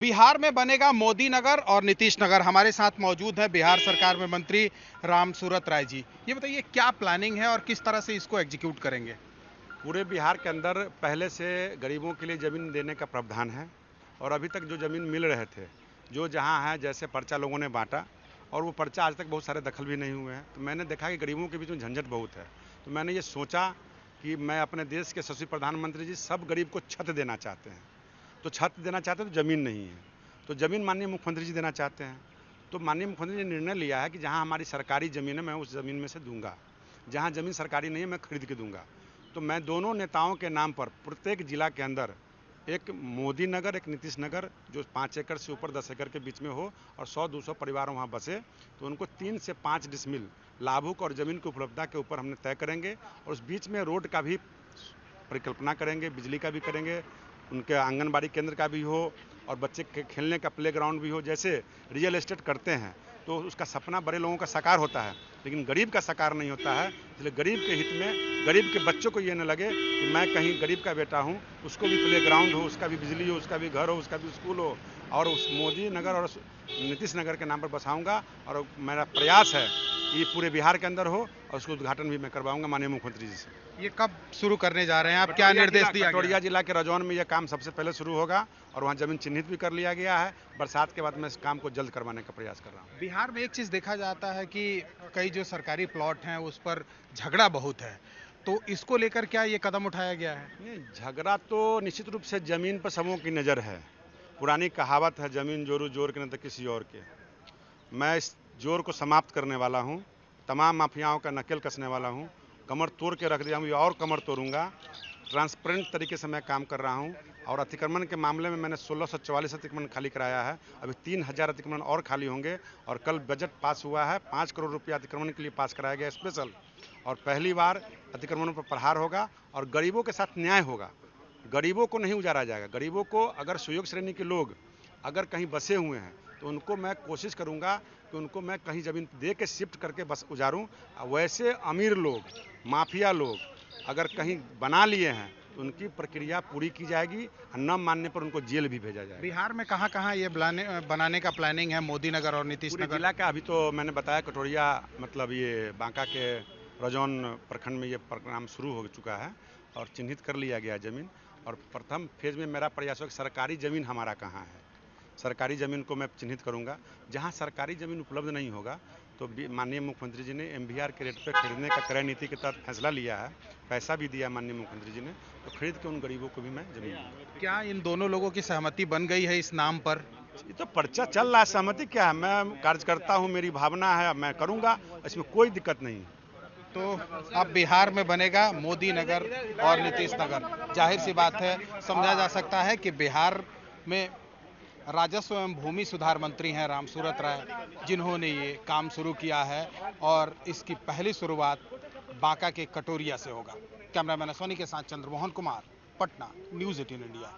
बिहार में बनेगा मोदी नगर और नीतीश नगर। हमारे साथ मौजूद है बिहार सरकार में मंत्री रामसूरत राय जी। ये बताइए क्या प्लानिंग है और किस तरह से इसको एग्जीक्यूट करेंगे। पूरे बिहार के अंदर पहले से गरीबों के लिए ज़मीन देने का प्रावधान है और अभी तक जो ज़मीन मिल रहे थे, जो जहाँ है, जैसे पर्चा लोगों ने बांटा और वो पर्चा आज तक बहुत सारे दखल भी नहीं हुए हैं। तो मैंने देखा कि गरीबों के बीच में झंझट बहुत है। तो मैंने ये सोचा कि मैं अपने देश के यशस्वी प्रधानमंत्री जी सब गरीब को छत देना चाहते हैं। तो छत देना चाहते हैं तो ज़मीन नहीं है, तो ज़मीन माननीय मुख्यमंत्री जी देना चाहते हैं। तो माननीय मुख्यमंत्री जी ने निर्णय लिया है कि जहाँ हमारी सरकारी ज़मीन है मैं उस ज़मीन में से दूंगा, जहाँ ज़मीन सरकारी नहीं है मैं खरीद के दूंगा। तो मैं दोनों नेताओं के नाम पर प्रत्येक जिला के अंदर एक मोदी नगर, एक नीतीश नगर, जो 5 एकड़ से ऊपर 10 एकड़ के बीच में हो और 100-200 परिवार वहाँ बसे, तो उनको 3 से 5 डिसमिल लाभुक और ज़मीन की उपलब्धता के ऊपर हमने तय करेंगे और उस बीच में रोड का भी परिकल्पना करेंगे, बिजली का भी करेंगे, उनके आंगनबाड़ी केंद्र का भी हो और बच्चे के खेलने का प्लेग्राउंड भी हो। जैसे रियल एस्टेट करते हैं तो उसका सपना बड़े लोगों का साकार होता है, लेकिन गरीब का साकार नहीं होता है। इसलिए गरीब के हित में, गरीब के बच्चों को ये न लगे कि मैं कहीं गरीब का बेटा हूँ, उसको भी प्लेग्राउंड हो, उसका भी बिजली हो, उसका भी घर हो, उसका भी स्कूल हो, और उस मोदी नगर और नीतीश नगर के नाम पर बसाऊंगा। और मेरा प्रयास है कि ये पूरे बिहार के अंदर हो और उसका उद्घाटन भी मैं करवाऊंगा माननीय मुख्यमंत्री जी से। ये कब शुरू करने जा रहे हैं आप, क्या निर्देश दिया गया कटोरिया है? जिला के रजौन में यह काम सबसे पहले शुरू होगा और वहाँ जमीन चिन्हित भी कर लिया गया है। बरसात के बाद मैं इस काम को जल्द करवाने का प्रयास कर रहा हूँ। बिहार में एक चीज देखा जाता है कि कई जो सरकारी प्लॉट हैं उस पर झगड़ा बहुत है, तो इसको लेकर क्या ये कदम उठाया गया है? नहीं, झगड़ा तो निश्चित रूप से ज़मीन पर सबों की नज़र है। पुरानी कहावत है, ज़मीन जोरू जोर के न तो किसी और के। मैं इस जोर को समाप्त करने वाला हूँ, तमाम माफियाओं का नकेल कसने वाला हूँ, कमर तोड़ के रख दिया हूँ और कमर तोड़ूंगा। ट्रांसपेरेंट तरीके से मैं काम कर रहा हूँ और अतिक्रमण के मामले में मैंने 1644 अतिक्रमण खाली कराया है। अभी 3000 अतिक्रमण और खाली होंगे और कल बजट पास हुआ है, 5 करोड़ रुपया अतिक्रमण के लिए पास कराया गया स्पेशल, और पहली बार अतिक्रमणों पर प्रहार होगा और गरीबों के साथ न्याय होगा। गरीबों को नहीं उजारा जाएगा। गरीबों को, अगर सुयोग श्रेणी के लोग अगर कहीं बसे हुए हैं तो उनको मैं कोशिश करूंगा कि उनको मैं कहीं ज़मीन दे के शिफ्ट करके बस उजारूं। वैसे अमीर लोग, माफिया लोग अगर कहीं बना लिए हैं तो उनकी प्रक्रिया पूरी की जाएगी और न मानने पर उनको जेल भी भेजा जाएगा। बिहार में कहाँ-कहाँ ये बनाने का प्लानिंग है, मोदी नगर और नीतीश पूरे नगर? जिला का अभी तो मैंने बताया, कटोरिया मतलब ये बांका के रजौन प्रखंड में ये प्रोग्राम शुरू हो चुका है और चिन्हित कर लिया गया ज़मीन। और प्रथम फेज में मेरा प्रयास है कि सरकारी ज़मीन हमारा कहाँ है, सरकारी ज़मीन को मैं चिन्हित करूंगा। जहां सरकारी ज़मीन उपलब्ध नहीं होगा तो माननीय मुख्यमंत्री जी ने एमबीआर के रेट पर खरीदने का क्रय नीति के तहत फैसला लिया है, पैसा भी दिया माननीय मुख्यमंत्री जी ने, तो खरीद के उन गरीबों को भी मैं ज़मीन दूंगा। क्या इन दोनों लोगों की सहमति बन गई है इस नाम पर? ये तो पर्चा चल रहा है, सहमति क्या है, मैं कार्यकर्ता हूँ, मेरी भावना है, मैं करूँगा, इसमें कोई दिक्कत नहीं। तो अब बिहार में बनेगा मोदी नगर और नीतीश नगर। जाहिर सी बात है, समझा जा सकता है कि बिहार में राजस्व एवं भूमि सुधार मंत्री हैं रामसूरत राय, जिन्होंने ये काम शुरू किया है और इसकी पहली शुरुआत बांका के कटोरिया से होगा। कैमरामैन सोनी के साथ चंद्रमोहन कुमार, पटना, न्यूज़ 18 इंडिया।